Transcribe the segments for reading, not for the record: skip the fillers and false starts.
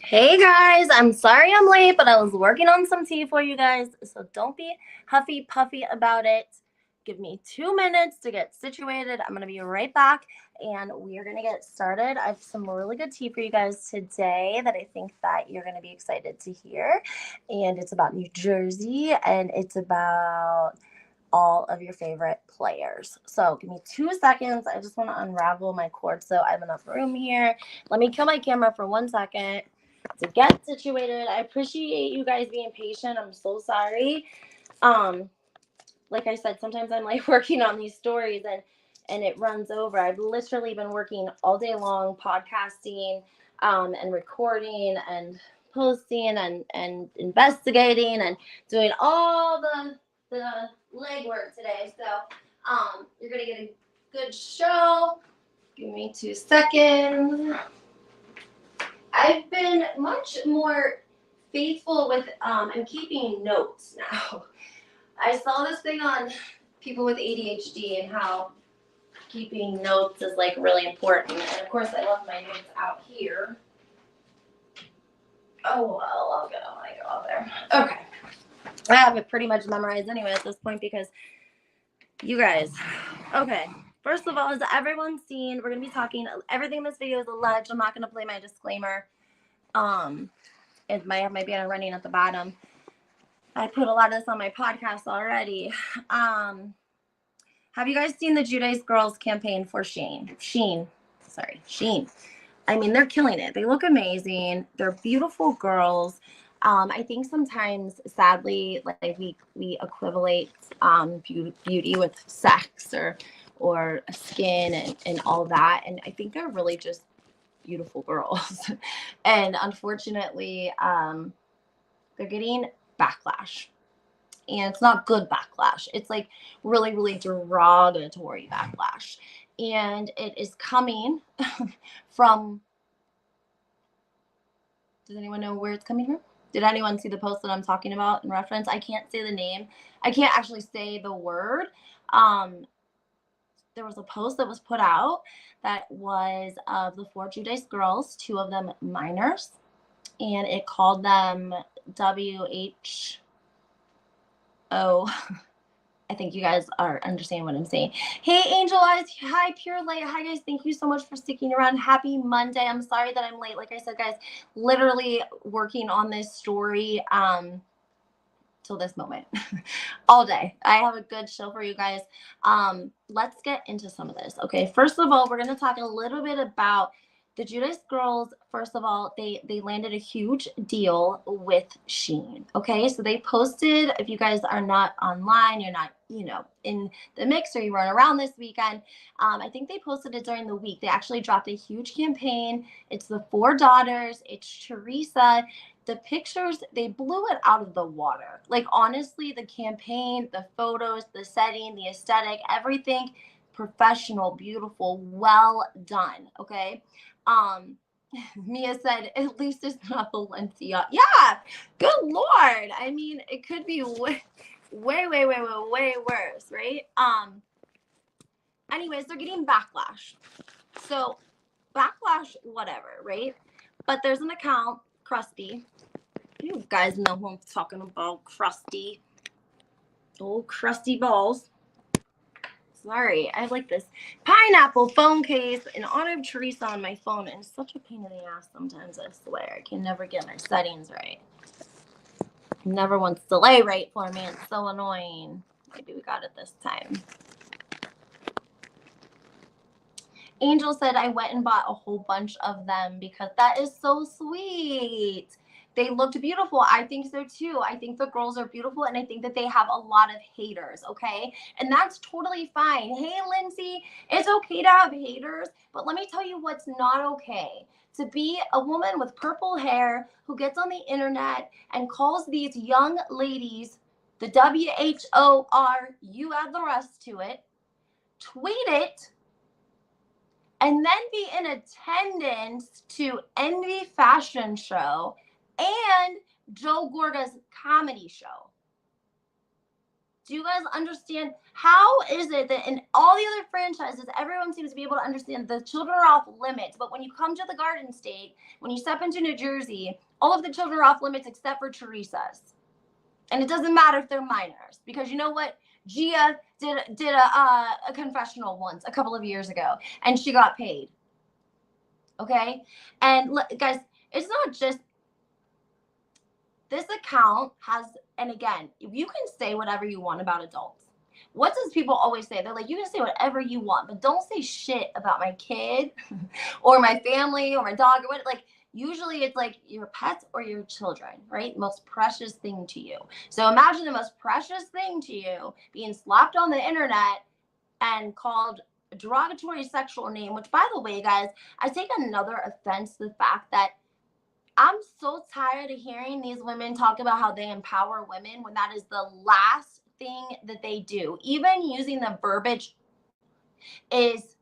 Hey guys, I'm sorry I'm late, but I was working on some tea for you guys, so don't be huffy puffy about it. Give me 2 minutes to get situated. I'm gonna be right back and we are gonna get started. I have some really good tea for you guys today that I think that you're gonna be excited to hear. And it's about New Jersey and it's about all of your favorite players. So give me 2 seconds. I just want to unravel my cord so I have enough room here. Let me kill my camera for 1 second to get situated. I appreciate you guys being patient. I'm so sorry. Um, like I said, sometimes I'm like working on these stories and it runs over. I've literally been working all day long, podcasting, and recording and posting and investigating and doing all the legwork today. So you're gonna get a good show. Give me 2 seconds. I've been much more faithful with and keeping notes now. I saw this thing on people with ADHD and how keeping notes is like really important. And of course, I left my notes out here. Oh well, I'll get them when I go out there. Okay, I have it pretty much memorized anyway at this point because you guys. Okay, first of all, as everyone's seen, we're gonna be talking. Everything in this video is alleged. I'm not gonna play my disclaimer. It might have my banner running at the bottom. I put a lot of this on my podcast already. Have you guys seen the Giudice girls campaign for Sheen? I mean, they're killing it. They look amazing. They're beautiful girls. I think sometimes, sadly, like we equivalate beauty with sex or skin and all that. And I think they're really just beautiful girls. And unfortunately, they're getting backlash. And it's not good backlash. It's like really, really derogatory backlash. And it is coming from, does anyone know where it's coming from? Did anyone see the post that I'm talking about in reference? I can't say the name. I can't actually say the word. There was a post that was put out that was of the 4 Giudice girls, 2 of them minors, and it called them WHO. I think you guys are understanding what I'm saying. Hey, Angel Eyes. Hi, Pure Light. Hi, guys. Thank you so much for sticking around. Happy Monday. I'm sorry that I'm late. Like I said, guys, literally working on this story till this moment all day. I have a good show for you guys. Let's get into some of this. Okay, first of all, we're going to talk a little bit about the Giudice girls. First of all, they landed a huge deal with Sheen. Okay, so they posted, if you guys are not online, you're not, in the mix, or you weren't around this weekend, I think they posted it during the week. They actually dropped a huge campaign. It's the 4 daughters. It's Teresa. The pictures, they blew it out of the water. Like, honestly, the campaign, the photos, the setting, the aesthetic, everything professional, beautiful, well done. Okay. Mia said, at least it's not Valencia. Yeah, good Lord. I mean, it could be way worse, right? Anyways, they're getting backlash. So, backlash, whatever, right? But there's an account, Krusty. You guys know who I'm talking about, Krusty. Oh, Krusty balls. Sorry, I have like this pineapple phone case in honor of Teresa on my phone, and it's such a pain in the ass sometimes, I swear. I can never get my settings right. Never wants to lay right for me. It's so annoying. Maybe we got it this time. Angel said, I went and bought a whole bunch of them because that is so sweet. They looked beautiful. I think so too. I think the girls are beautiful, and I think that they have a lot of haters, okay? And that's totally fine. Hey, Lindsay, it's okay to have haters, but let me tell you what's not okay. To be a woman with purple hair who gets on the internet and calls these young ladies the WHOR, you add the rest to it, tweet it, and then be in attendance to Envy Fashion Show and Joe Gorga's comedy show. Do you guys understand? How is it that in all the other franchises, everyone seems to be able to understand the children are off limits, but when you come to the Garden State, when you step into New Jersey, all of the children are off limits except for Teresa's. And it doesn't matter if they're minors, because you know what? Gia did a confessional once a couple of years ago, and she got paid. Okay? And guys, it's not just this account has, and again, you can say whatever you want about adults. What does people always say? They're like, you can say whatever you want, but don't say shit about my kid or my family or my dog or what. Like, usually it's like your pets or your children, right? Most precious thing to you. So imagine the most precious thing to you being slapped on the internet and called a derogatory sexual name, which, by the way, guys, I take another offense to the fact that I'm so tired of hearing these women talk about how they empower women when that is the last thing that they do. Even using the verbiage is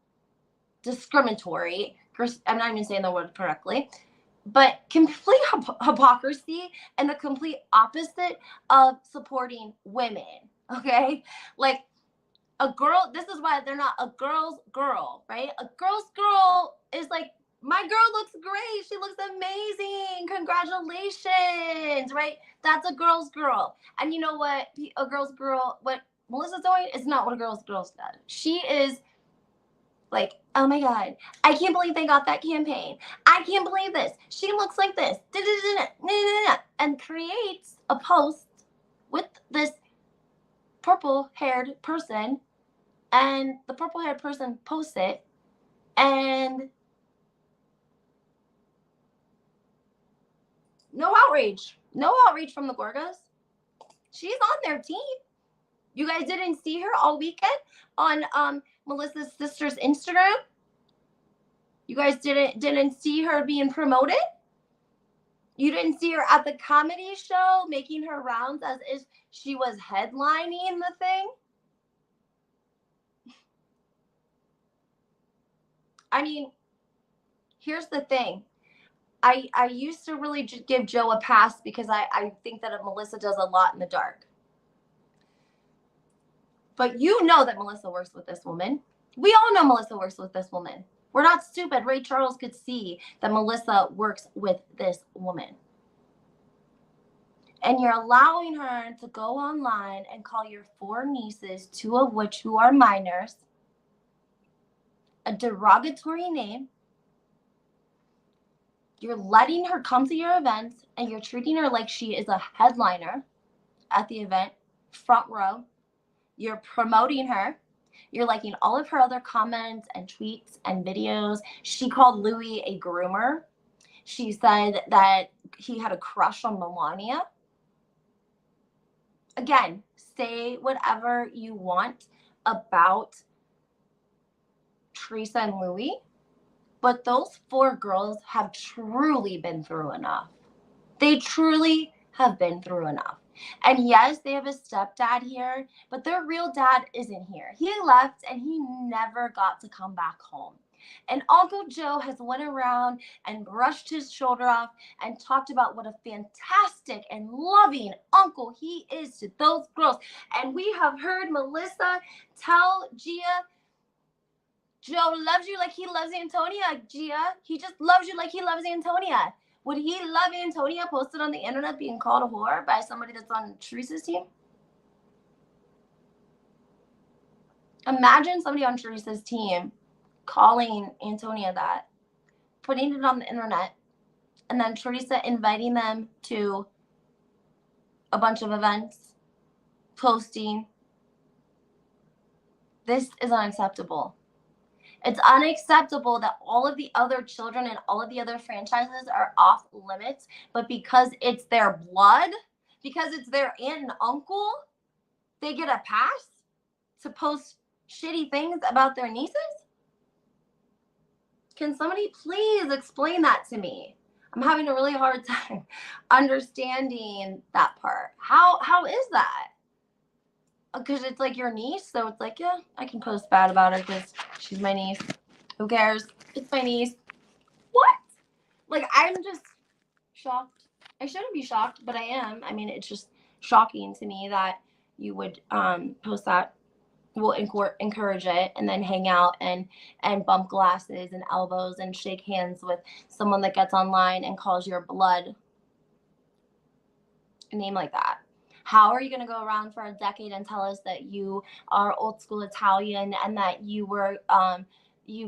discriminatory. I'm not even saying the word correctly, but complete hypocrisy and the complete opposite of supporting women. Okay? Like, a girl, this is why they're not a girl's girl, right? A girl's girl is like, my girl looks great. She looks amazing. Congratulations, right? That's a girl's girl. And you know what? A girl's girl, what Melissa's doing is not what a girl's girl's does. She is like, oh my God, I can't believe they got that campaign. I can't believe this. She looks like this. And creates a post with this purple-haired person, and the purple-haired person posts it, and no outrage from the Gorgas. She's on their team. You guys didn't see her all weekend on Melissa's sister's Instagram. You guys didn't see her being promoted. You didn't see her at the comedy show making her rounds as if she was headlining the thing. I mean, here's the thing. I used to really give Joe a pass because I think that Melissa does a lot in the dark. But you know that Melissa works with this woman. We all know Melissa works with this woman. We're not stupid. Ray Charles could see that Melissa works with this woman. And you're allowing her to go online and call your 4 nieces, 2 of which who are minors, a derogatory name. You're letting her come to your events, and you're treating her like she is a headliner at the event, front row. You're promoting her. You're liking all of her other comments and tweets and videos. She called Louis a groomer. She said that he had a crush on Melania. Again, say whatever you want about Teresa and Louis, but those 4 girls have truly been through enough. They truly have been through enough. And yes, they have a stepdad here, but their real dad isn't here. He left and he never got to come back home. And Uncle Joe has went around and brushed his shoulder off and talked about what a fantastic and loving uncle he is to those girls. And we have heard Melissa tell Gia, Joe loves you like he loves Antonia, Gia. He just loves you like he loves Antonia. Would he love Antonia posted on the internet being called a whore by somebody that's on Teresa's team? Imagine somebody on Teresa's team calling Antonia that, putting it on the internet, and then Teresa inviting them to a bunch of events, posting. This is unacceptable. It's unacceptable that all of the other children and all of the other franchises are off limits, but because it's their blood, because it's their aunt and uncle, they get a pass to post shitty things about their nieces? Can somebody please explain that to me? I'm having a really hard time understanding that part. How is that? Because it's like your niece, so it's like, yeah, I can post bad about her because she's my niece. Who cares? It's my niece. What? Like, I'm just shocked. I shouldn't be shocked, but I am. I mean, it's just shocking to me that you would post that. We'll encourage it, and then hang out and bump glasses and elbows and shake hands with someone that gets online and calls your blood a name like that. How are you going to go around for a decade and tell us that you are old school Italian and that you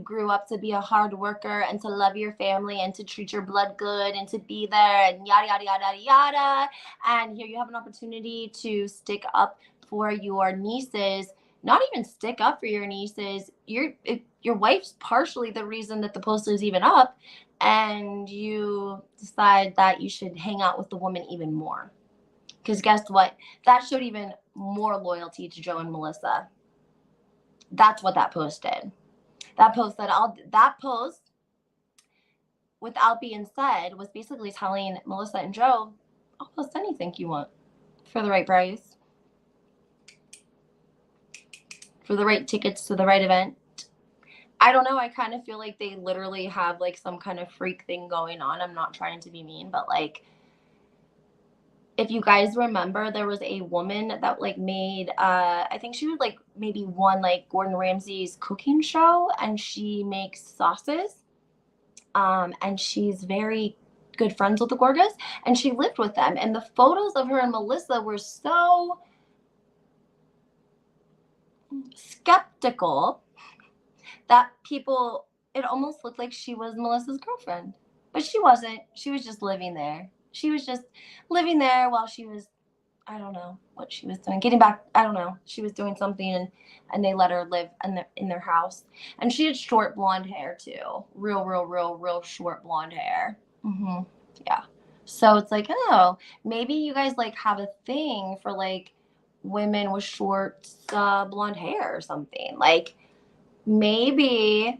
grew up to be a hard worker and to love your family and to treat your blood good and to be there and yada yada yada yada, and here you have an opportunity to stick up for your nieces? Not even stick up for your nieces. Your wife's partially the reason that the post is even up, and you decide that you should hang out with the woman even more. Because guess what? That showed even more loyalty to Joe and Melissa. That's what that post did. That post, without being said, was basically telling Melissa and Joe, I'll post anything you want for the right price, for the right tickets to the right event. I don't know. I kind of feel like they literally have like some kind of freak thing going on. I'm not trying to be mean, but like, if you guys remember, there was a woman that like made I think she was like maybe won like Gordon Ramsay's cooking show, and she makes sauces, and she's very good friends with the Gorgas, and she lived with them, and the photos of her and Melissa were so skeptical that people, it almost looked like she was Melissa's girlfriend, but she wasn't. She was just living there. She was just living there while she was, I don't know what she was doing. Getting back, I don't know. She was doing something, and they let her live in their house. And she had short blonde hair too. Real short blonde hair. Yeah. So it's like, oh, maybe you guys like have a thing for like women with short blonde hair or something. Like maybe.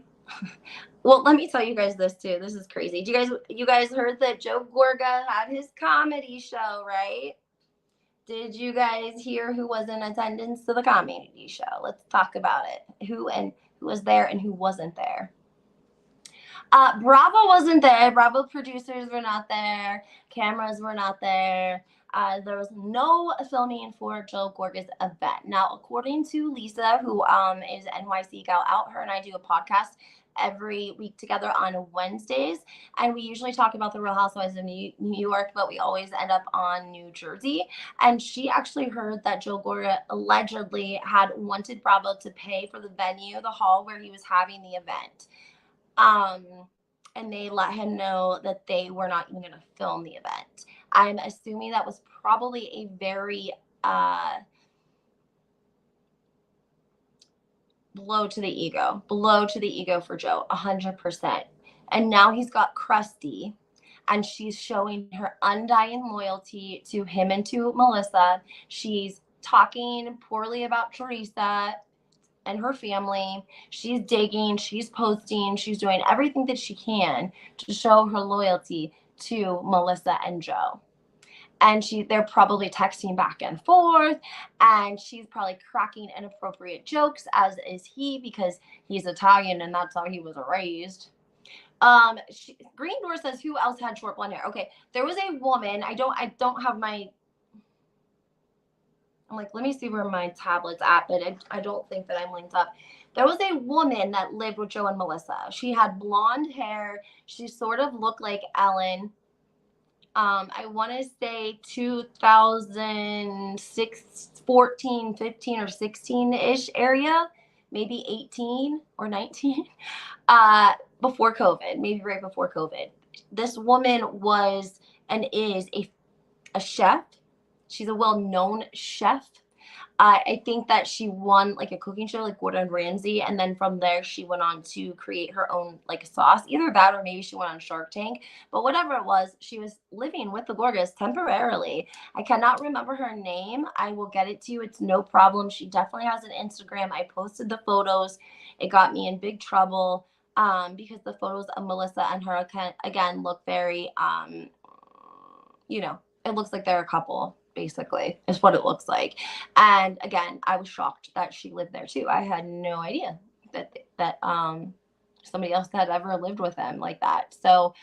Well, let me tell you guys this too. This is crazy. You guys heard that Joe Gorga had his comedy show, right? Did you guys hear who was in attendance to the comedy show? Let's talk about it. Who was there and who wasn't there? Bravo wasn't there. Bravo producers were not there. Cameras were not there. There was no filming for Joe Gorga's event. Now, according to Lisa, who is NYCgal out, her and I do a podcast every week together on Wednesdays, and we usually talk about the Real Housewives of New York, but we always end up on New Jersey. And she actually heard that Joe Gorga allegedly had wanted Bravo to pay for the venue, the hall where he was having the event. And they let him know that they were not even going to film the event. I'm assuming that was probably a very blow to the ego for Joe, 100%. And now he's got Krusty, and she's showing her undying loyalty to him and to Melissa. She's talking poorly about Teresa and her family. She's digging, she's posting, she's doing everything that she can to show her loyalty to Melissa and Joe. And they're probably texting back and forth, and she's probably cracking inappropriate jokes, as is he, because he's Italian and that's how he was raised. Green Door says, who else had short blonde hair? Okay, there was a woman. I don't have my. I'm like, let me see where my tablet's at, but I don't think that I'm linked up. There was a woman that lived with Joe and Melissa. She had blonde hair. She sort of looked like Ellen. I want to say 2006, 14, 15, or 16-ish area, maybe 18 or 19, before COVID, maybe right before COVID. This woman was and is a chef. She's a well-known chef. I think that she won like a cooking show like Gordon Ramsay, and then from there she went on to create her own like sauce. Either that or maybe she went on Shark Tank. But whatever it was, she was living with the Gorgas temporarily. I cannot remember her name. I will get it to you. It's no problem. She definitely has an Instagram. I posted the photos. It got me in big trouble because the photos of Melissa and her again look very, it looks like they're a couple. Basically is what it looks like. And again, I was shocked that she lived there too. I had no idea that somebody else had ever lived with them like that. So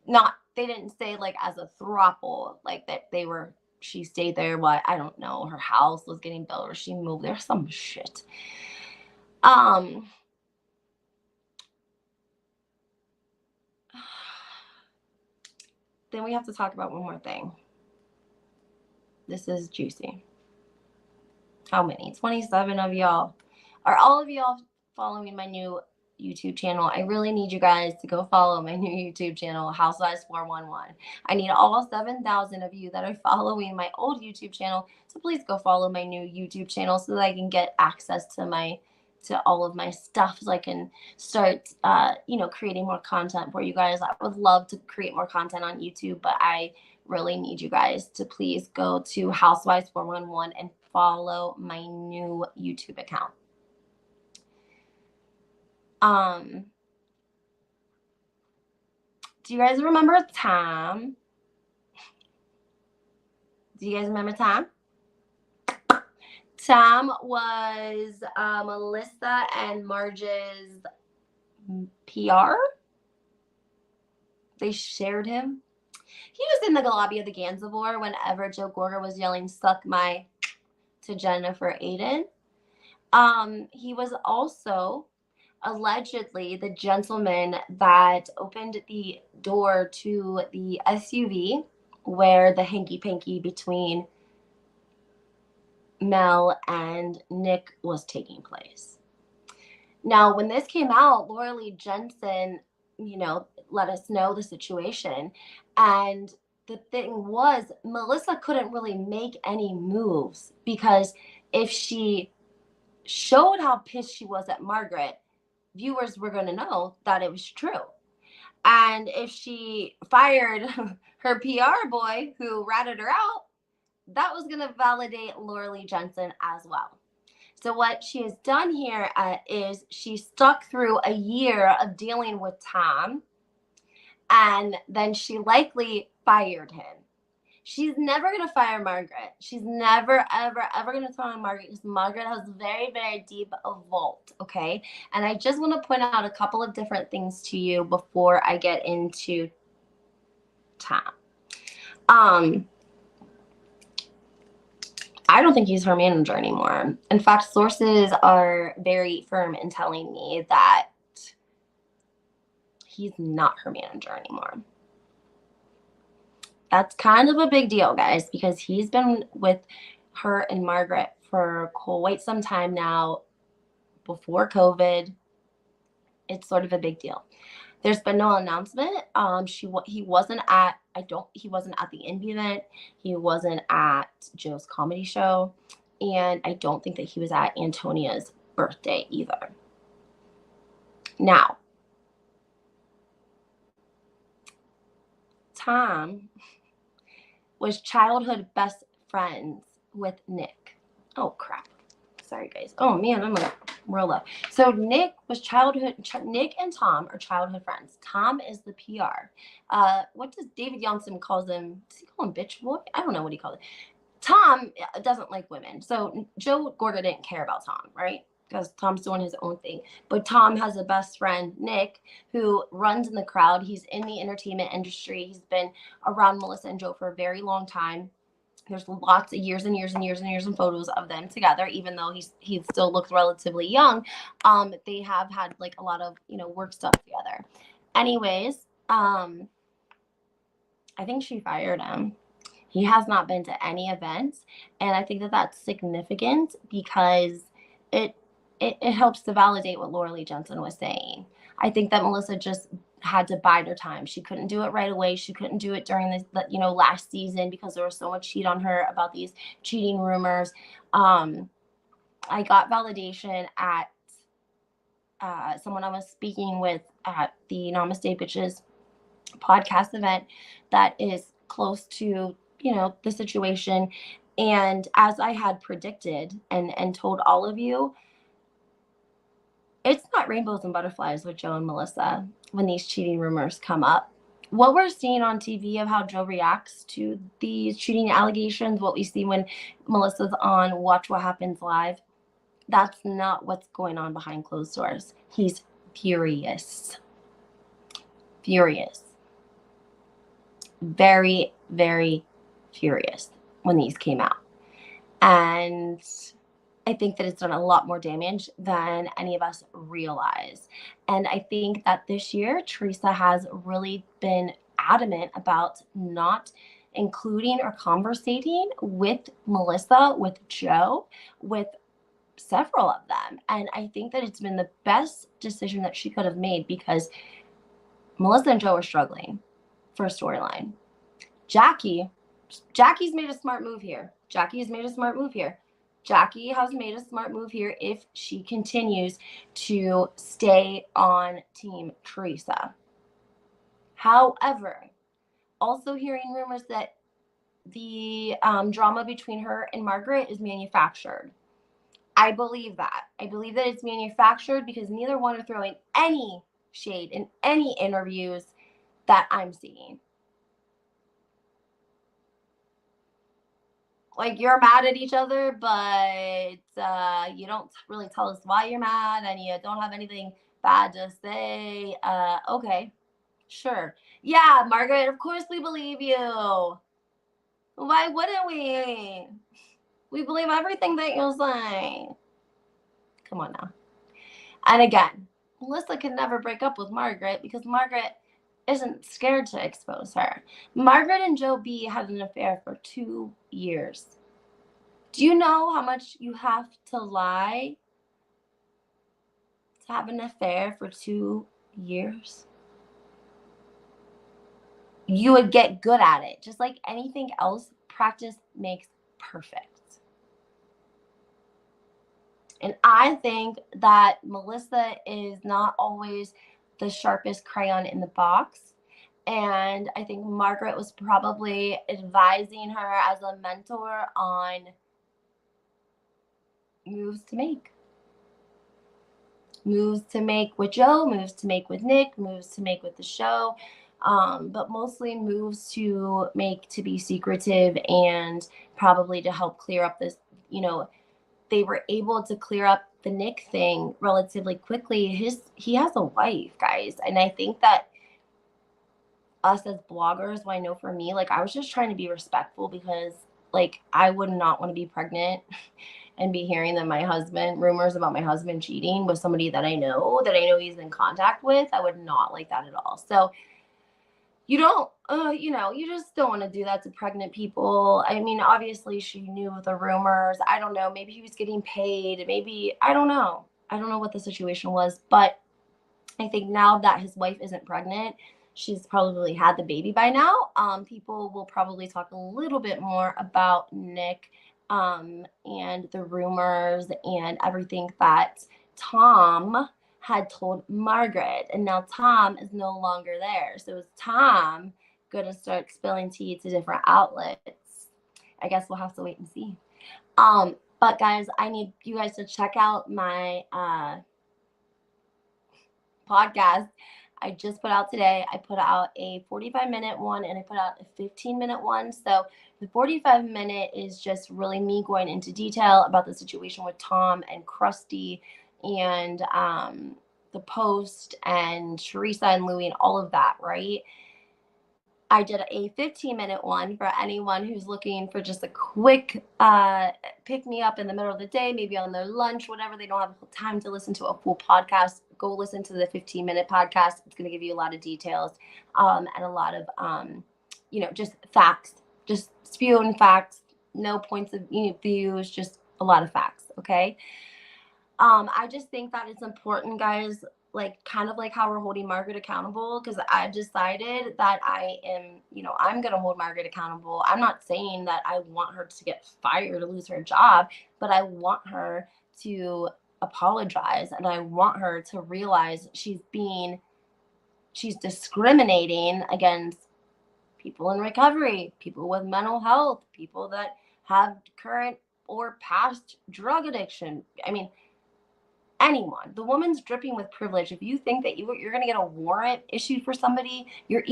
they didn't say like as a throuple, like that they were she stayed there. What, I don't know. Her house was getting built or she moved there. Some shit. Then we have to talk about one more thing. This is juicy. How many? 27 of y'all. Are all of y'all following my new YouTube channel? I really need you guys to go follow my new YouTube channel, Housewives 411. I need all 7,000 of you that are following my old YouTube channel to please go follow my new YouTube channel so that I can get access to all of my stuff, so I can start creating more content for you guys. I would love to create more content on YouTube, but I really need you guys to please go to Housewives 411 and follow my new YouTube account. Do you guys remember Tom? Do you guys remember Tom? Tom was Melissa and Marge's PR. They shared him. He was in the lobby of the Gansevoort whenever Joe Gorga was yelling "suck my" to Jennifer Aiden. He was also allegedly the gentleman that opened the door to the SUV where the hanky-panky between Mel and Nick was taking place. Now, when this came out, Laura Lee Jensen, let us know the situation. And the thing was, Melissa couldn't really make any moves because if she showed how pissed she was at Margaret, viewers were going to know that it was true. And if she fired her PR boy who ratted her out, that was going to validate Laura Lee Jensen as well. So what she has done here is she stuck through a year of dealing with Tom, and then she likely fired him. She's never going to fire Margaret. She's never, ever, ever going to throw on Margaret because Margaret has very, very deep a vault, okay? And I just want to point out a couple of different things to you before I get into Tom. I don't think he's her manager anymore. In fact, sources are very firm in telling me that he's not her manager anymore. That's kind of a big deal, guys, because he's been with her and Margaret for quite some time now, before COVID. It's sort of a big deal. There's been no announcement. He wasn't at the Envy event. He wasn't at Joe's comedy show. And I don't think that he was at Antonia's birthday either. Now, Tom was childhood best friends with Nick. Oh, crap. Sorry, guys. Oh, man, I'm going to roll up. So Nick and Tom are childhood friends. Tom is the PR. What does David Johnson calls him? Does he call him bitch boy? I don't know what he calls it. Tom doesn't like women. So Joe Gorga didn't care about Tom, right? Because Tom's doing his own thing. But Tom has a best friend, Nick, who runs in the crowd. He's in the entertainment industry. He's been around Melissa and Joe for a very long time. There's lots of years and years and years and years of photos of them together, even though he still looks relatively young. They have had like a lot of, work stuff together. Anyways, I think she fired him. He has not been to any events. And I think that that's significant because it helps to validate what Laura Lee Jensen was saying. I think that Melissa just had to bide her time. She couldn't do it right away. She couldn't do it during the last season because there was so much heat on her about these cheating rumors. I got validation at someone I was speaking with at the Namaste Bitches podcast event that is close to, the situation. And as I had predicted and told all of you, it's not rainbows and butterflies with Joe and Melissa when these cheating rumors come up. What we're seeing on TV of how Joe reacts to these cheating allegations, what we see when Melissa's on Watch What Happens Live, that's not what's going on behind closed doors. He's furious. Furious. Very, very furious. when these came out. And I think that it's done a lot more damage than any of us realize. And I think that this year, Teresa has really been adamant about not including or conversating with Melissa, with Joe, with several of them. And I think that it's been the best decision that she could have made, because Melissa and Joe are struggling for a storyline. Jackie's made a smart move here. Jackie has made a smart move here if she continues to stay on Team Teresa. However, also hearing rumors that the drama between her and Margaret is manufactured. I believe that. I believe that it's manufactured because neither one are throwing any shade in any interviews that I'm seeing. Like, you're mad at each other, but you don't really tell us why you're mad, and you don't have anything bad to say. Okay, sure. Yeah, Margaret, of course we believe you. Why wouldn't we? We believe everything that you say. Come on now. And again, Melissa can never break up with Margaret because Margaret isn't scared to expose her. Margaret and Joe B had an affair for 2 years. Do you know how much you have to lie to have an affair for 2 years? You would get good at it. Just like anything else, practice makes perfect. And I think that Melissa is not always the sharpest crayon in the box. And I think Margaret was probably advising her as a mentor on moves to make. Moves to make with Joe, moves to make with Nick, moves to make with the show. But mostly moves to make to be secretive and probably to help clear up this, they were able to clear up the Nick thing relatively quickly. He has a wife, guys. And I think that us as bloggers, well, I know for me, like, I was just trying to be respectful because, like, I would not want to be pregnant and be hearing that rumors about my husband cheating with somebody that I know he's in contact with. I would not like that at all. So you don't, you just don't want to do that to pregnant people. I mean, obviously she knew the rumors. I don't know. Maybe he was getting paid. Maybe, I don't know. I don't know what the situation was, but I think now that his wife isn't pregnant, she's probably had the baby by now. People will probably talk a little bit more about Nick, and the rumors and everything that Tom had told Margaret, and now Tom is no longer there. So is Tom going to start spilling tea to different outlets? I guess we'll have to wait and see. But guys, I need you guys to check out my podcast I just put out today. I put out a 45-minute one and I put out a 15-minute one. So the 45-minute is just really me going into detail about the situation with Tom and Krusty and the post and Teresa and Louie and all of that, right? I did a 15-minute one for anyone who's looking for just a quick pick me up in the middle of the day, maybe on their lunch, whatever. They don't have time to listen to a full podcast. Go listen to the 15-minute podcast. It's going to give you a lot of details and a lot of, just facts, just spewing facts, no points of views, just a lot of facts. Okay. I just think that it's important, guys, like kind of like how we're holding Margaret accountable, because I've decided that I am, I'm going to hold Margaret accountable. I'm not saying that I want her to get fired or lose her job, but I want her to apologize and I want her to realize she's discriminating against people in recovery, people with mental health, people that have current or past drug addiction. I mean, anyone. The woman's dripping with privilege. If you think that you're going to get a warrant issued for somebody, you're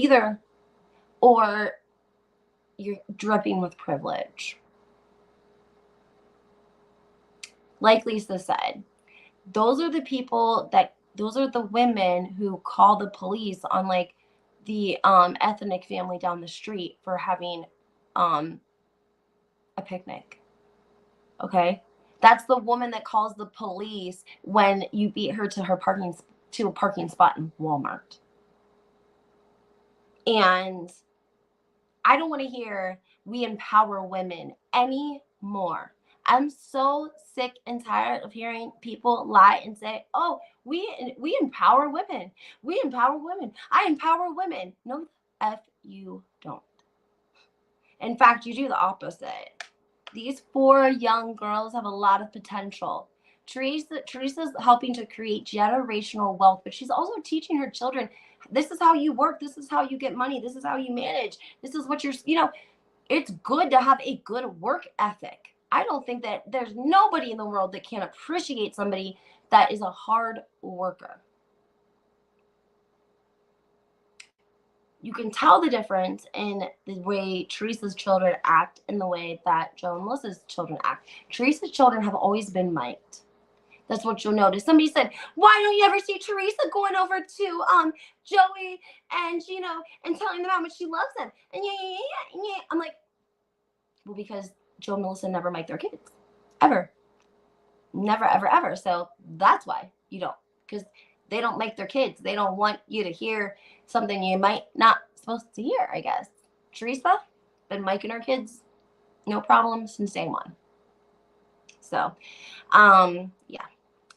dripping with privilege. Like Lisa said, those are the women who call the police on like the ethnic family down the street for having a picnic. Okay? That's the woman that calls the police when you beat her to a parking spot in Walmart. And I don't want to hear we empower women anymore. I'm so sick and tired of hearing people lie and say, "Oh, we empower women. We empower women. I empower women." No, F you don't. In fact, you do the opposite. These 4 young girls have a lot of potential. Teresa's helping to create generational wealth, but she's also teaching her children, this is how you work, this is how you get money, this is how you manage, this is what it's good to have a good work ethic. I don't think that there's nobody in the world that can appreciate somebody that is a hard worker. You can tell the difference in the way Teresa's children act and the way that Joe and Melissa's children act. Teresa's children have always been mic'd. That's what you'll notice. Somebody said, "Why don't you ever see Teresa going over to Joey and and telling them how much she loves them?" And yeah. I'm like, well, because Joe and Melissa never mic their kids. Ever. Never, ever, ever. So that's why you don't. Because they don't mic their kids. They don't want you to hear something you might not supposed to hear, I guess. Teresa, been micing her kids, no problem since day one. So, yeah,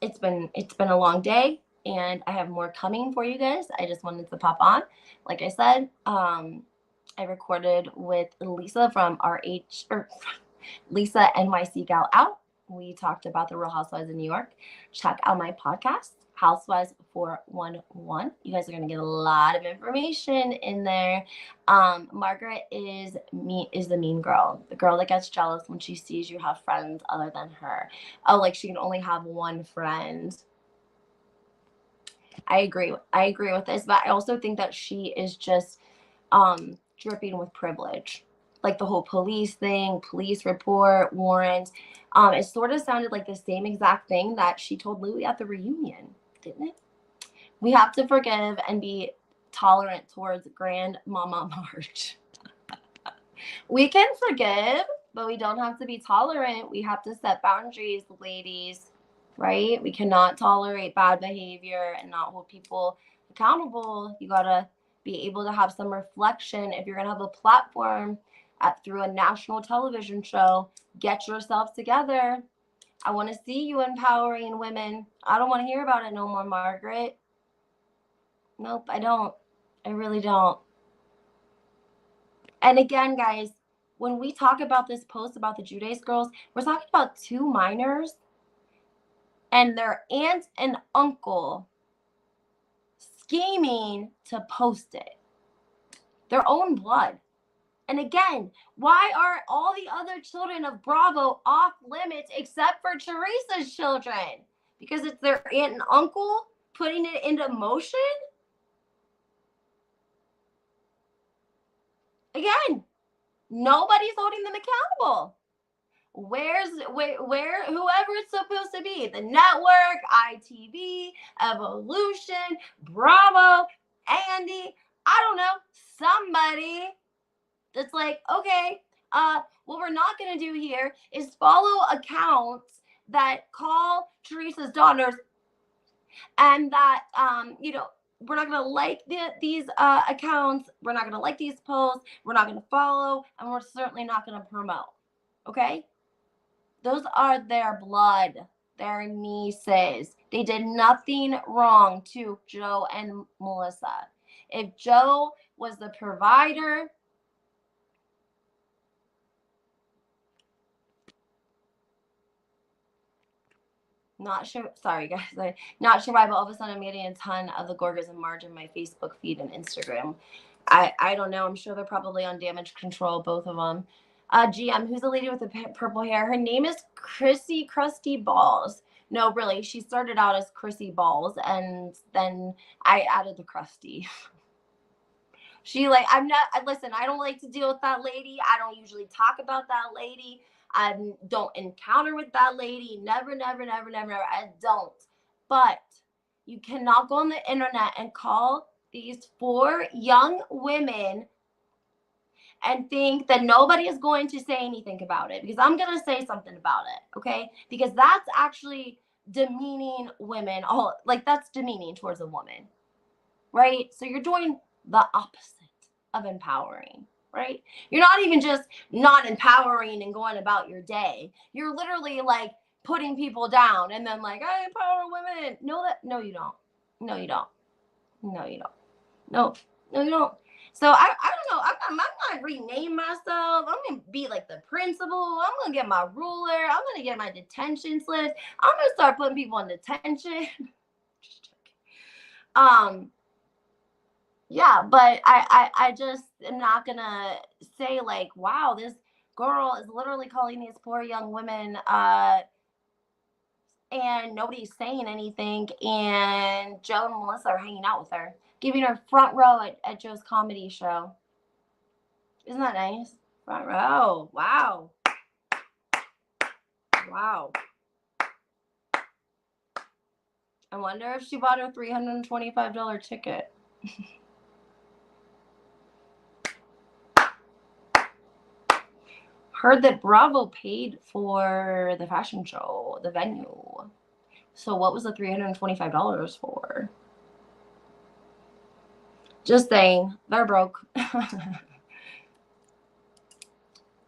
it's been a long day, and I have more coming for you guys. I just wanted to pop on. Like I said, I recorded with Lisa from Lisa NYCgal out. We talked about the Real Housewives of New York. Check out my podcast, Housewives 411. You guys are going to get a lot of information in there. Margaret is the mean girl, the girl that gets jealous when she sees you have friends other than her. Oh, like she can only have one friend. I agree with this, but I also think that she is just dripping with privilege. Like the whole police thing, police report, warrant. It sort of sounded like the same exact thing that she told Louis at the reunion, didn't it? We have to forgive and be tolerant towards Grandmama March. We can forgive, but we don't have to be tolerant. We have to set boundaries, ladies, right? We cannot tolerate bad behavior and not hold people accountable. You gotta be able to have some reflection. If you're gonna have a platform through a national television show, get yourself together. I want to see you empowering women. I don't want to hear about it no more, Margaret. Nope, I don't. I really don't. And again, guys, when we talk about this post about the Giudice girls, we're talking about 2 minors and their aunt and uncle scheming to post it. Their own blood. And again, why are all the other children of Bravo off limits except for Teresa's children? Because it's their aunt and uncle putting it into motion? Again, nobody's holding them accountable. Where whoever it's supposed to be, the network, ITV, Evolution, Bravo, Andy, I don't know, somebody that's like, okay, what we're not going to do here is follow accounts that call Teresa's daughters and that, we're not going to like these accounts. We're not going to like these posts. We're not going to follow, and we're certainly not going to promote. Okay? Those are their blood, their nieces. They did nothing wrong to Joe and Melissa. If Joe was the provider, not sure. Sorry, guys. Not sure why, but all of a sudden I'm getting a ton of the Gorgas and Marge in my Facebook feed and Instagram. I don't know. I'm sure they're probably on damage control, both of them. GM, who's the lady with the purple hair? Her name is Chrissy Krusty Balls. No, really. She started out as Chrissy Balls, and then I added the Krusty. Listen, I don't like to deal with that lady. I don't usually talk about that lady. I don't encounter with that lady. Never. I don't. But you cannot go on the internet and call these 4 young women and think that nobody is going to say anything about it, because I'm going to say something about it, okay? Because that's actually demeaning women. All like, that's demeaning towards a woman, right? So you're doing the opposite of empowering, right? You're not even just not empowering and going about your day. You're literally like putting people down and then like, I empower women. No, you don't. No, you don't. No, you don't. No, you don't. So I don't know. I'm gonna rename myself. I'm gonna be like the principal. I'm gonna get my ruler. I'm gonna get my detention slips. I'm gonna start putting people in detention. Yeah, but I just am not gonna say like, wow, this girl is literally calling these poor young women and nobody's saying anything, and Joe and Melissa are hanging out with her, giving her front row at Joe's comedy show. Isn't that nice? Front row. Wow. Wow. I wonder if she bought a $325 ticket. Heard that Bravo paid for the fashion show, the venue. So what was the $325 for? Just saying, they're broke.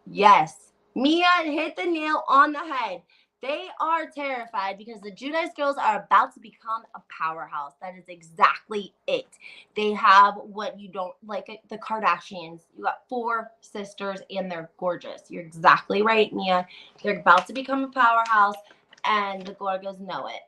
Yes, Mia hit the nail on the head. They are terrified because the Giudice girls are about to become a powerhouse. That is exactly it. They have what you don't like, the Kardashians. You got 4 sisters and they're gorgeous. You're exactly right, Mia. They're about to become a powerhouse and the Gorgas know it.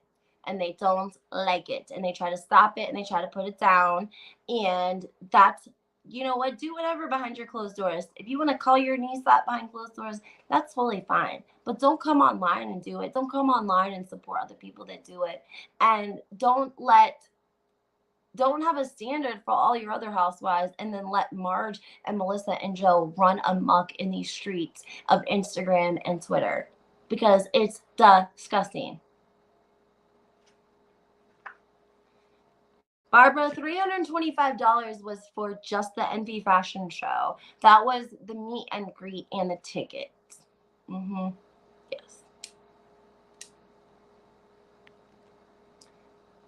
And they don't like it. And they try to stop it and they try to put it down. And that's, you know what, do whatever behind your closed doors. If you want to call your niece that behind closed doors, that's totally fine. But don't come online and do it. Don't come online and support other people that do it. And don't have a standard for all your other housewives and then let Marge and Melissa and Joe run amok in these streets of Instagram and Twitter, because it's disgusting. Barbara, $325 was for just the Envy fashion show. That was the meet and greet and the tickets. Yes.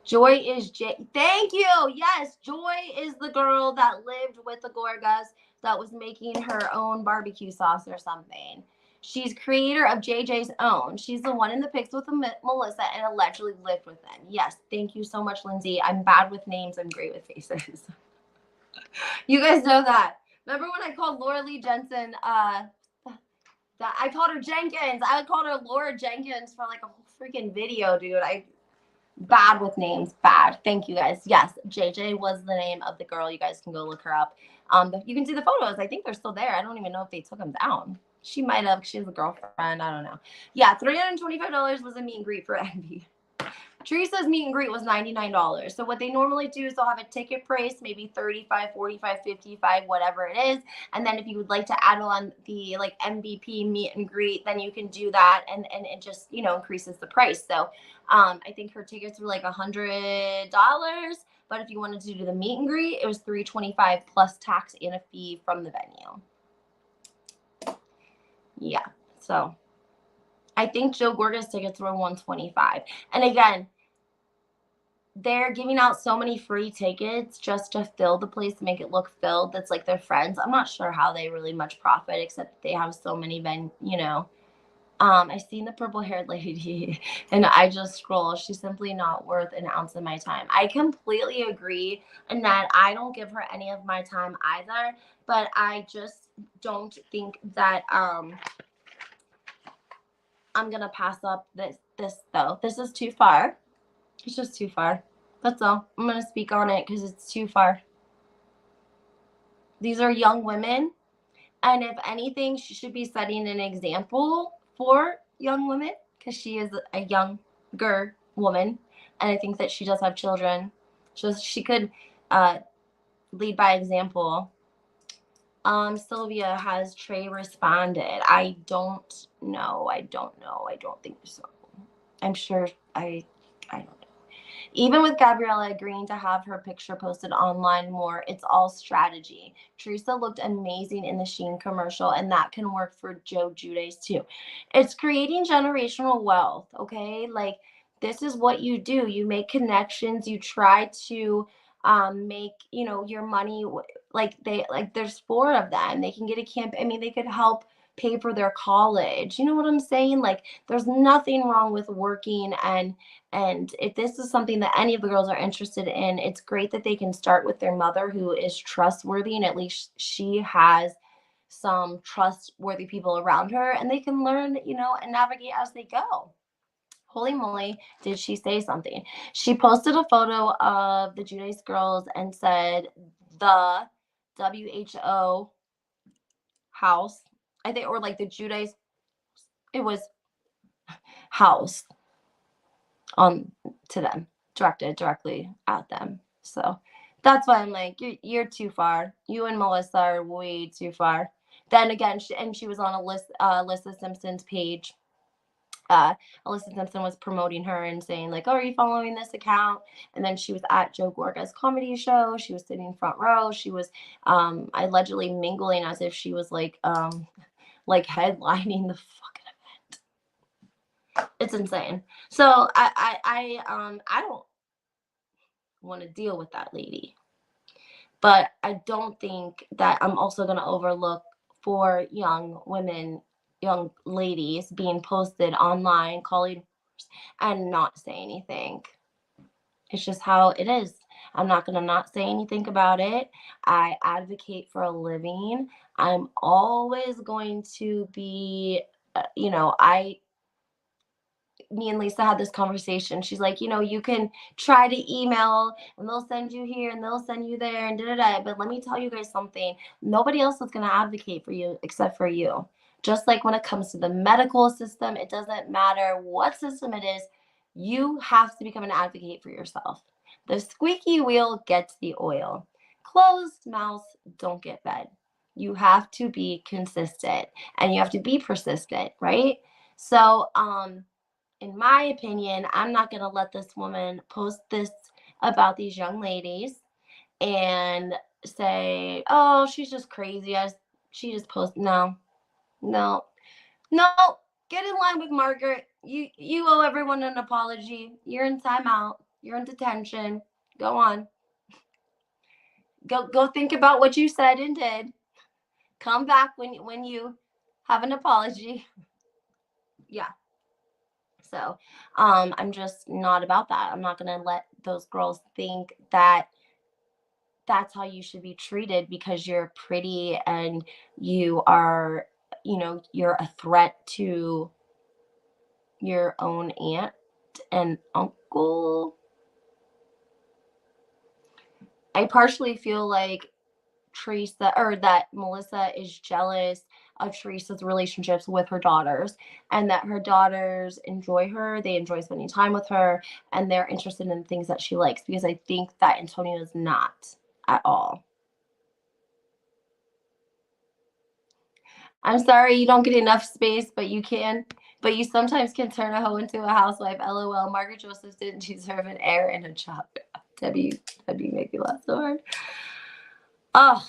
Joy is Thank you. Yes, Joy is the girl that lived with the Gorgas that was making her own barbecue sauce or something. She's creator of JJ's Own. She's the one in the pics with Melissa and allegedly lived with them. Yes, thank you so much, Lindsay. I'm bad with names. I'm great with faces. You guys know that. Remember when I called Laura Lee Jensen, I called her Jenkins. I called her Laura Jenkins for like a whole freaking video, dude. Bad with names. Bad. Thank you guys. Yes, JJ was the name of the girl. You guys can go look her up. You can see the photos. I think they're still there. I don't even know if they took them down. She might have. She has a girlfriend. I don't know. Yeah, $325 was a meet and greet for Envy. Teresa's meet and greet was $99. So what they normally do is they'll have a ticket price, maybe $35, $45, $55, whatever it is. And then if you would like to add on the like MVP meet and greet, then you can do that, and it just, you know, increases the price. So I think her tickets were like $100. But if you wanted to do the meet and greet, it was $325 plus tax and a fee from the venue. Yeah, so I think Joe Gorga's tickets were $125. And again, they're giving out so many free tickets just to fill the place, to make it look filled. That's like their friends. I'm not sure how they really much profit, except they have so many you know. I seen the purple-haired lady, and I just scroll. She's simply not worth an ounce of my time. I completely agree, and that I don't give her any of my time either. But I just don't think that I'm gonna pass up this though. This is too far. It's just too far. That's all. I'm gonna speak on it because it's too far. These are young women, and if anything, she should be setting an example for young women, because she is a younger woman, and I think that she does have children. She could lead by example. Sylvia, has Trey responded? I don't know. I don't think so. I'm sure I don't know. Even with Gabriella agreeing to have her picture posted online more, it's all strategy. Teresa looked amazing in the Shein commercial, and that can work for Joe Giudice too. It's creating generational wealth, okay? Like, this is what you do. You make connections. You try to make, you know, your money. Like there's four of them. They can get a camp. I mean, they could help pay for their college. You know what I'm saying? Like, there's nothing wrong with working, and if this is something that any of the girls are interested in, it's great that they can start with their mother, who is trustworthy, and at least she has some trustworthy people around her, and they can learn, you know, and navigate as they go. Holy moly, did she say something? She posted a photo of the Giudice girls and said the WHO house, I think, or like the Giudice, it was house on to them, directed directly at them. So that's why I'm like, you're too far. You and Melissa are way too far. Then again, she was on Alyssa Simpson's page. Alyssa Simpson was promoting her and saying like, "Oh, are you following this account?" And then she was at Joe Gorga's comedy show. She was sitting front row. She was allegedly mingling as if she was like headlining the fucking event. It's insane. So I don't want to deal with that lady. But I don't think that I'm also going to overlook for young women, young ladies being posted online, calling and not say anything. It's just how it is. I'm not going to not say anything about it. I advocate for a living. I'm always going to be, me and Lisa had this conversation. She's like, you can try to email and they'll send you here and they'll send you there and da da da. But let me tell you guys something. Nobody else is going to advocate for you except for you. Just like when it comes to the medical system, it doesn't matter what system it is. You have to become an advocate for yourself. The squeaky wheel gets the oil. Closed mouths don't get fed. You have to be consistent and you have to be persistent, right? So, in my opinion, I'm not going to let this woman post this about these young ladies and say, "Oh, she's just crazy. She just posts." No, no, no. Get in line with Margaret. You owe everyone an apology. You're in timeout. You're in detention. Go on. Go think about what you said and did. Come back when you have an apology. Yeah. So I'm just not about that. I'm not going to let those girls think that that's how you should be treated because you're pretty and you are, you're a threat to your own aunt and uncle. I partially feel like Teresa or that Melissa is jealous of Teresa's relationships with her daughters and that her daughters enjoy her, they enjoy spending time with her, and they're interested in things that she likes because I think that Antonio is not at all. I'm sorry you don't get enough space, but you can. But you sometimes can turn a hoe into a housewife. LOL. Margaret Joseph didn't deserve an heir and a job. Debbie make me laugh so hard. Oh,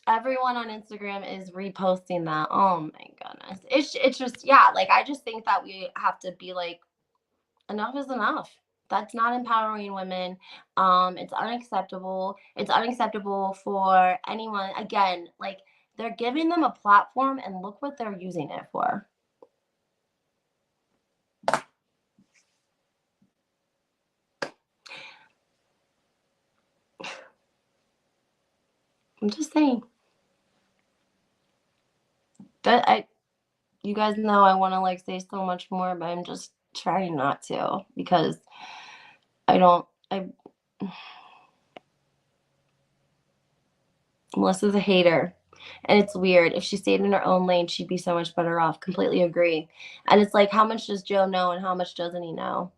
everyone on Instagram is reposting that. Oh my goodness. It's just, yeah, like I just think that we have to be like, enough is enough. That's not empowering women. It's unacceptable. It's unacceptable for anyone. Again, like they're giving them a platform and look what they're using it for. I'm just saying. That you guys know I want to like say so much more, but I'm just trying not to because Melissa's a hater. And it's weird. If she stayed in her own lane, she'd be so much better off. Completely agree. And it's like, how much does Joe know and how much doesn't he know?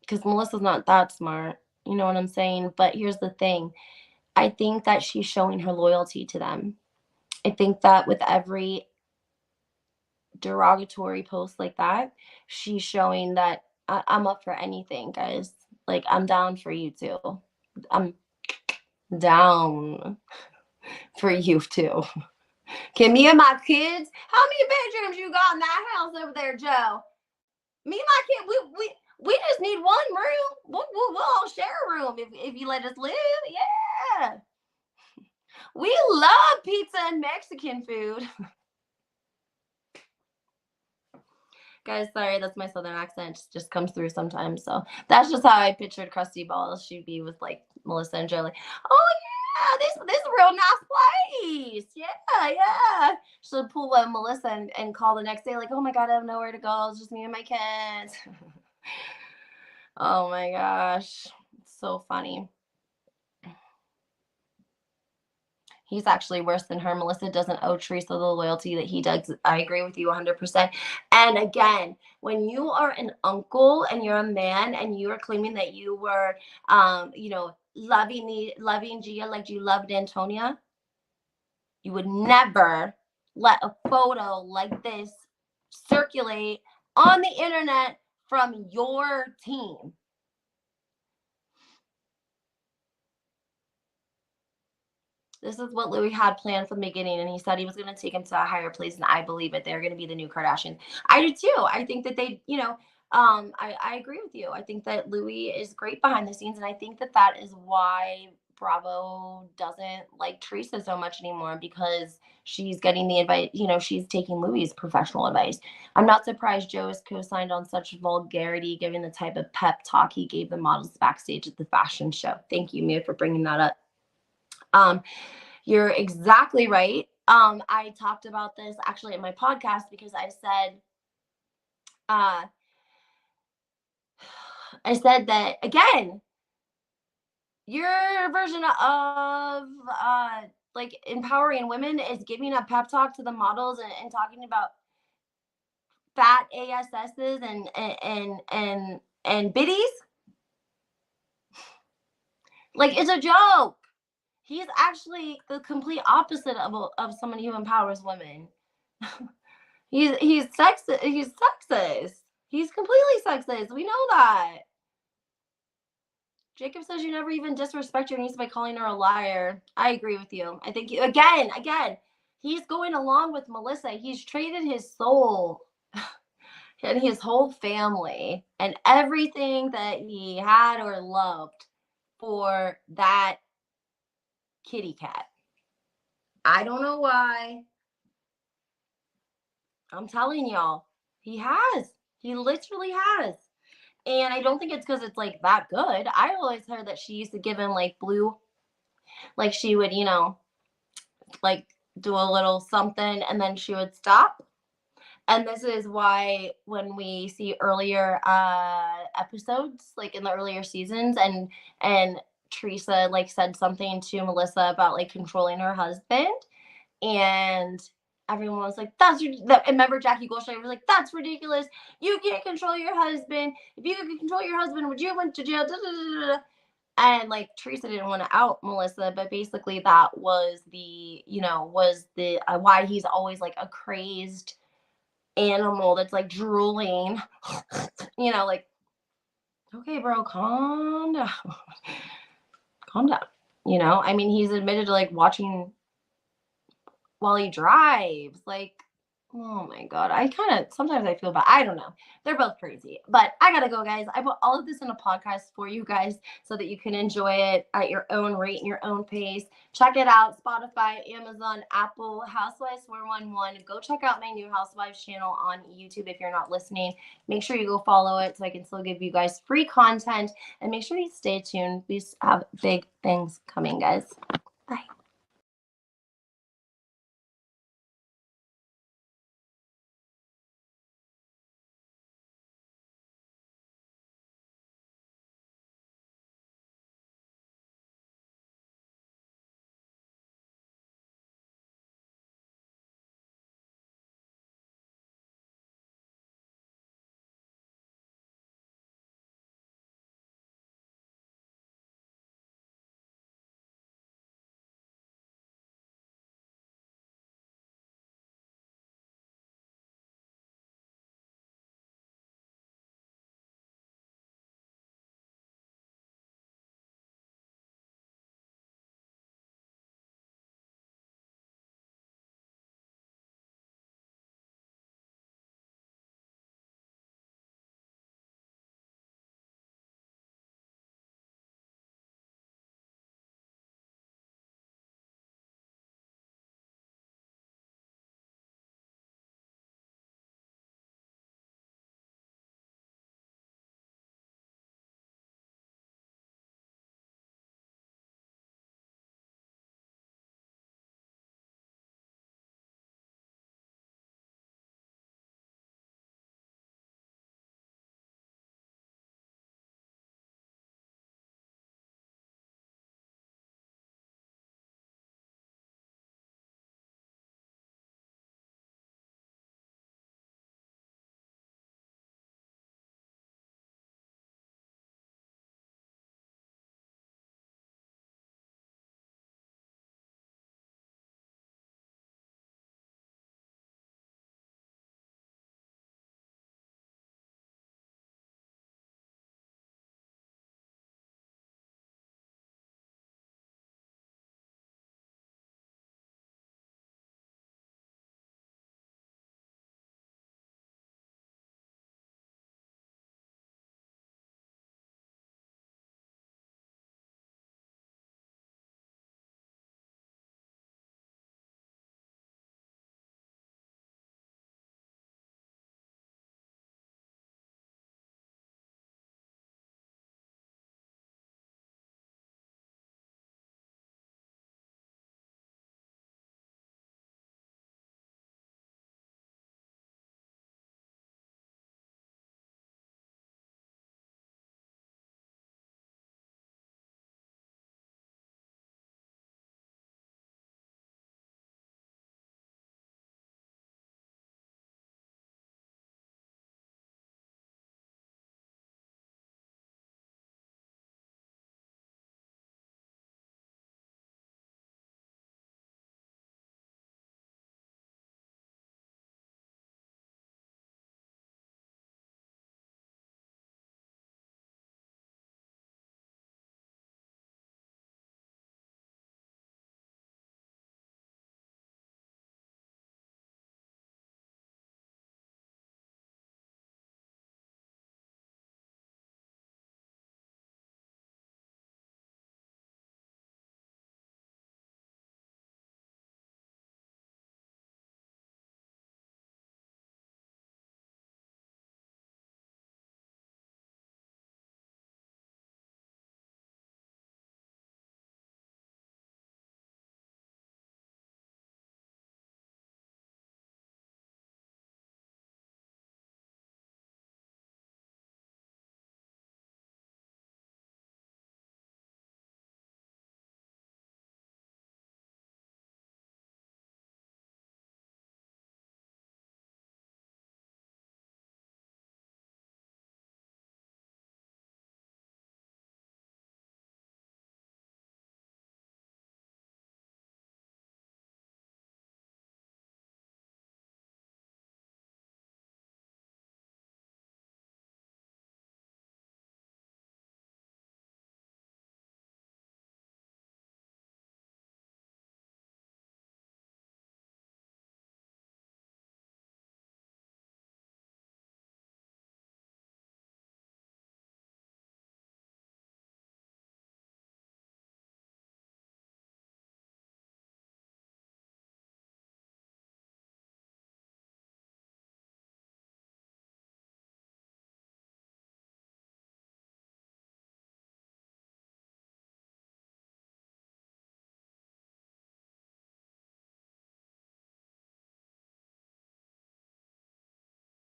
Because Melissa's not that smart. You know what I'm saying? But here's the thing. I think that she's showing her loyalty to them. I think that with every derogatory post like that, she's showing that I'm up for anything, guys. Like, I'm down for you too. I'm down for you too. Can me and my kids? How many bedrooms you got in that house over there, Joe? Me and my kid, we just need one room. We'll all share a room if you let us live. Yeah. We love pizza and Mexican food. Guys, sorry, that's my southern accent. Just comes through sometimes. So that's just how I pictured Krusty Balls. She'd be with like Melissa and Joey. Oh yeah, this is a real nice place. Yeah. She'll pull Melissa and call the next day, like, oh my god, I have nowhere to go. It's just me and my kids. Oh my gosh. It's so funny. He's actually worse than her. Melissa doesn't owe Teresa the loyalty that he does. I agree with you 100%. And again, when you are an uncle and you're a man and you are claiming that you were, loving Gia like you loved Antonia, you would never let a photo like this circulate on the internet from your team. This is what Louis had planned from the beginning, and he said he was going to take him to a higher place, and I believe it. They're going to be the new Kardashians. I do too. I think that they, I agree with you. I think that Louis is great behind the scenes, and I think that that is why Bravo doesn't like Teresa so much anymore, because she's getting the advice, she's taking Louis' professional advice. I'm not surprised Joe is co-signed on such vulgarity, given the type of pep talk he gave the models backstage at the fashion show. Thank you, Mia, for bringing that up. You're exactly right. I talked about this actually in my podcast, because I said that again, your version of like empowering women is giving a pep talk to the models and talking about fat ASSs and biddies. Like, it's a joke. He's actually the complete opposite of somebody who empowers women. he's sexist. He's sexist. He's completely sexist. We know that. Jacob says you never even disrespect your niece by calling her a liar. I agree with you. I think again, he's going along with Melissa. He's traded his soul and his whole family and everything that he had or loved for that kitty cat. I don't know why. I'm telling y'all, he has. He literally has. And I don't think it's because it's like that good. I always heard that she used to give him like blue, like she would, like do a little something and then she would stop. And this is why when we see earlier episodes, like in the earlier seasons, and Teresa like said something to Melissa about like controlling her husband, and everyone was like, remember Jackie Goldstein was like, that's ridiculous. You can't control your husband. If you could control your husband, would you went to jail? And like Teresa didn't want to out Melissa, but basically that was the why he's always like a crazed animal that's like drooling. Like, okay, bro, calm down. Calm down. I mean, he's admitted to like watching while he drives. Like, oh my god, sometimes I feel bad. I don't know, they're both crazy, but I gotta go, guys. I put all of this in a podcast for you guys so that you can enjoy it at your own rate and your own pace. Check it out: Spotify, Amazon, Apple, Housewives 411. Go check out my new Housewives channel on YouTube. If you're not listening, make sure you go follow it so I can still give you guys free content, and make sure you stay tuned. We have big things coming, guys. Bye.